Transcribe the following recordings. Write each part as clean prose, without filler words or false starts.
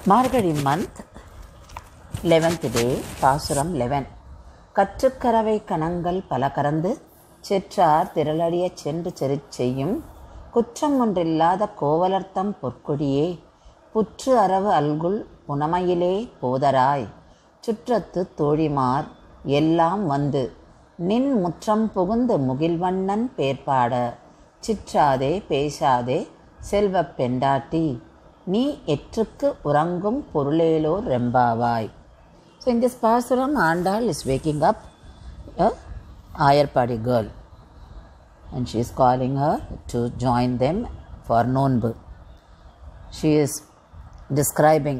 Margazhi month, 11th day, Pasuram 11. கற்றுக்கரவை கணங்கள் பல கறந்து செற்றார் திரளடிய சென்று செறிச் செய்யும் குற்றம் ஒன்றில்லாத கோவலர்த்தம் பொற்கொடியே புற்று அரவு அல்குல் புனமையிலே போதராய் சுற்றத்து தோழிமார் எல்லாம் வந்து நின் முற்றம் புகுந்து முகில்வண்ணன் பேர்பாட சிற்றாதே பேசாதே செல்வப் பெண்டாட்டி நீ எற்றுக்கு உறங்கும் பொருளேலோ ரெம்பாவாய். So in this Pasuram, Andal is waking up a Ayarpadi girl and she is calling her to join them for Nonbu. She is describing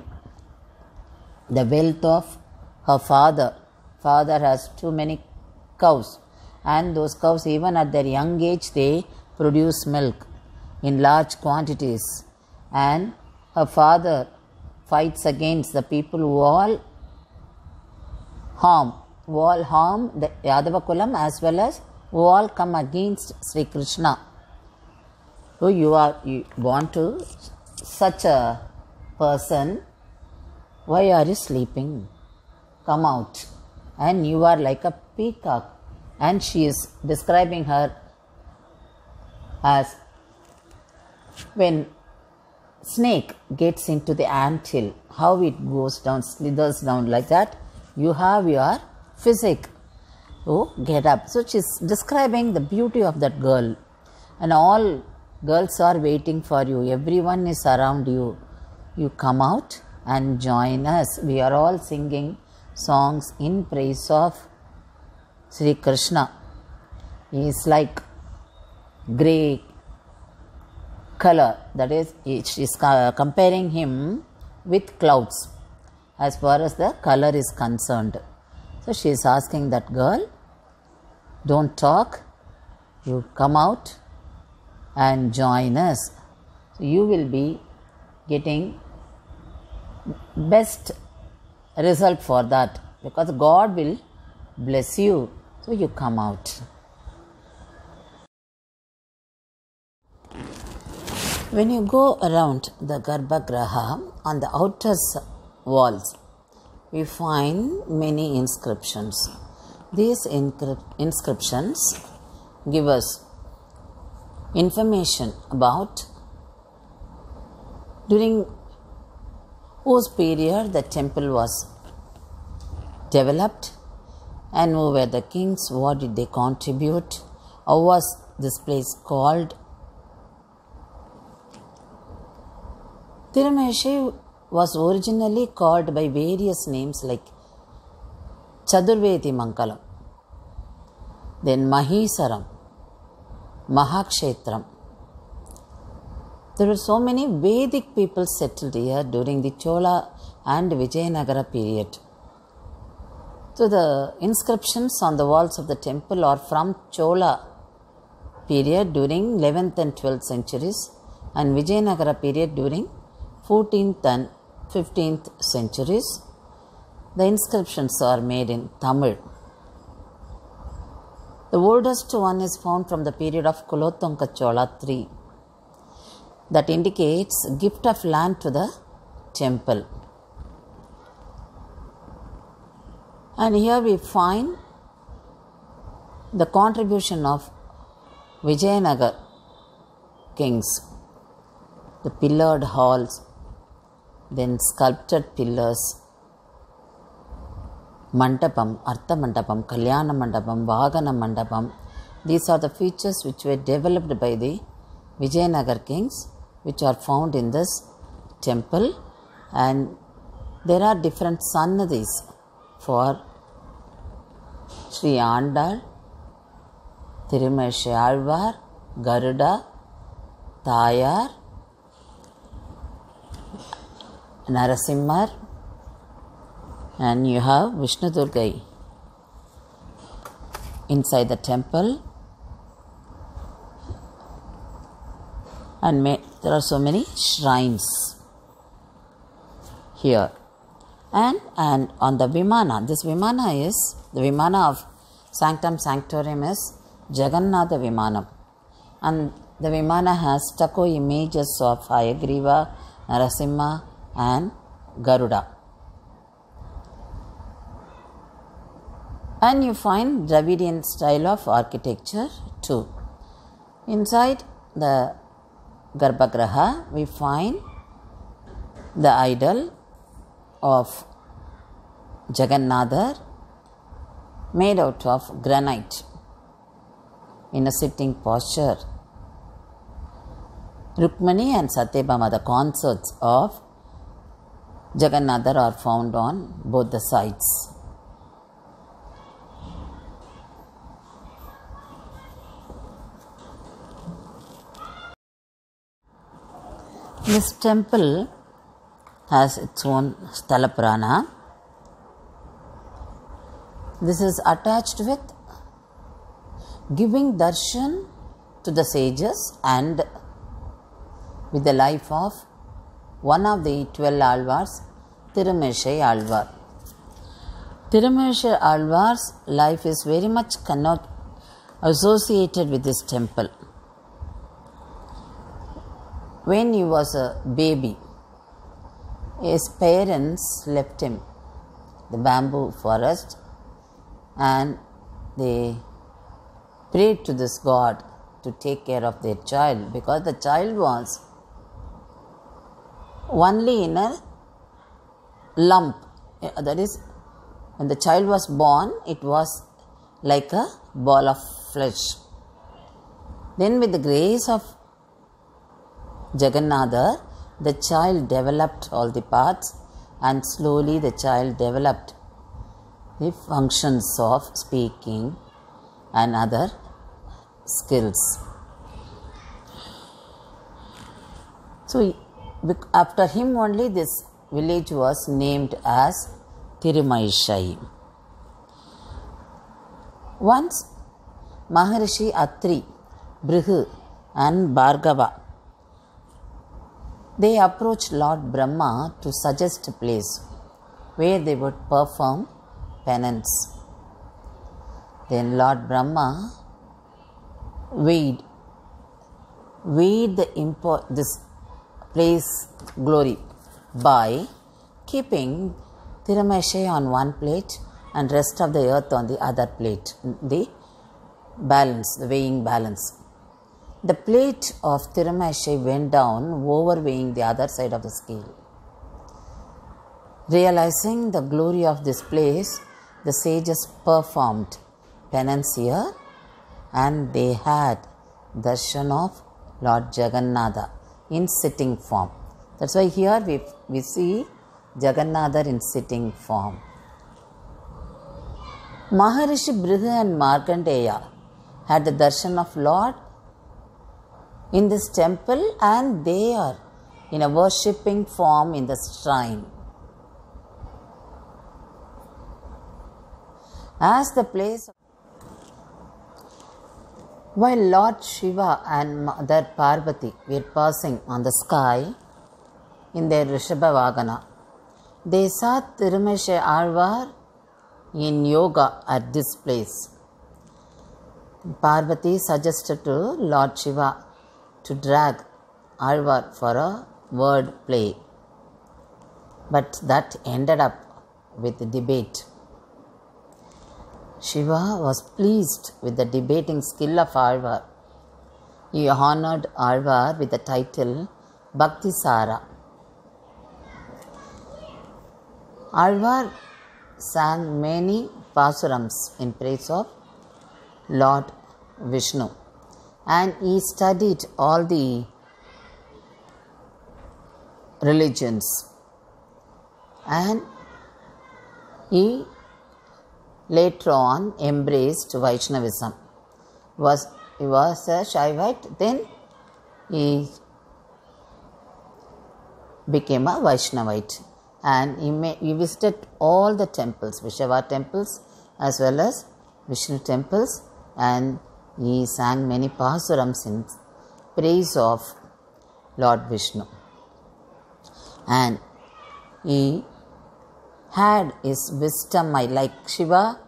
the wealth of her father. Father has too many cows, and those cows, even at their young age, they produce milk in large quantities, and her father fights against the people who all harm the Yadava Kulam as well as who all come against Sri Krishna. So you want to such a person, why are you sleeping? Come out. And you are like a peacock. And she is describing her as when snake gets into the anthill, how it goes down, slithers down like that. You have your physique. Oh, get up. So she is describing the beauty of that girl. And all girls are waiting for you. Everyone is around you. You come out and join us. We are all singing songs in praise of Sri Krishna. He is like grey color. That is, she is comparing him with clouds as far as the color is concerned. So she is asking that girl, don't talk, you come out and join us. So you will be getting best result for that, because God will bless you. So you come out. When you go around the Garbhagriha, on the outer walls, we find many inscriptions. These inscriptions give us information about during whose period the temple was developed and who were the kings, what did they contribute, how was this place called. Tirumezhi was originally called by various names like Chadurvedi Mangalam, then Mahisaram, Mahakshetram. There were so many Vedic people settled here during the Chola and Vijayanagara period. So the inscriptions on the walls of the temple are from Chola period during 11th and 12th centuries and Vijayanagara period during 14th and 15th centuries. The inscriptions are made in Tamil. The oldest one is found from the period of Kulothunga Chola III. That indicates gift of land to the temple. And here we find the contribution of Vijayanagar kings, the pillared halls, then sculpted pillars, Mandapam, Artha Mandapam, Kalyana Mandapam, Vagana Mandapam. These are the features which were developed by the Vijayanagar kings, which are found in this temple, and there are different sannadhis for Sri Andal, Tirumezhi Alvar, Garuda, Tayar, Narasimhar, and you have Vishnu Durgai inside the temple, and there are so many shrines here. And on the Vimana, this Vimana is, the Vimana of Sanctum Sanctorum is Jagannatha Vimanam, and the Vimana has stucco images of Hayagriva, Narasimha and Garuda. And you find Dravidian style of architecture too. Inside the Garbhagriha, we find the idol of Jagannatha made out of granite in a sitting posture. Rukmani and Satyabhama, the consorts of Jagannatha, are found on both the sides. This temple has its own Sthala Purana. This is attached with giving darshan to the sages and with the life of one of the 12 Alvars, Tirumeshai Alvar. Tirumeshai Alvar's life is very much associated with this temple. When he was a baby, his parents left him the bamboo forest and they prayed to this god to take care of their child, because the child was only in a lump. That is, when the child was born, it was like a ball of flesh. Then with the grace of Jagannatha, the child developed all the parts, and slowly the child developed the functions of speaking and other skills. So after him only this village was named as Tirumeshai. Once Maharishi Atri, Brihu and Bhargava, they approached Lord Brahma to suggest a place where they would perform penance. Then Lord Brahma weighed this place glory by keeping Tirumeshai on one plate and rest of the earth on the other plate, the weighing balance. The plate of Tirumeshai went down, overweighing the other side of the scale. Realizing the glory of this place, the sages performed penance here and they had darshan of Lord Jagannatha in sitting form. That's why here we see Jagannatha in sitting form. Maharishi Brihu and Markandeya had the darshan of Lord in this temple, and they are in a worshipping form in the shrine. As the place, while Lord Shiva and Mother Parvati were passing on the sky in their Rishabha Vagana, they saw Tirumeshai Alvar in yoga at this place. Parvati suggested to Lord Shiva to drag Alvar for a word play, but that ended up with a debate. Shiva was pleased with the debating skill of Alvar. He honored Alvar with the title Bhaktisara. Alvar sang many pasurams in praise of Lord Vishnu, and he studied all the religions, and he later on embraced Vaishnavism. He was a Shaivite, then he became a Vaishnavite, and he visited all the temples, Vishava temples as well as Vishnu temples, and he sang many pasurams in praise of Lord Vishnu. And he had his wisdom eye, like Shiva.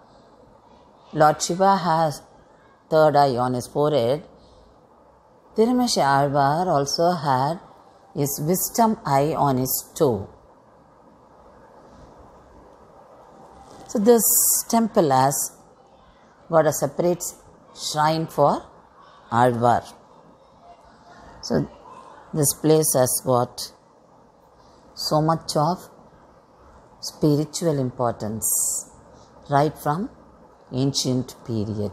Lord Shiva has third eye on his forehead. Tirumeshai Alvar also had his wisdom eye on his toe. So this temple has got a separate shrine for Alvar. So this place has got so much of spiritual importance right from ancient period.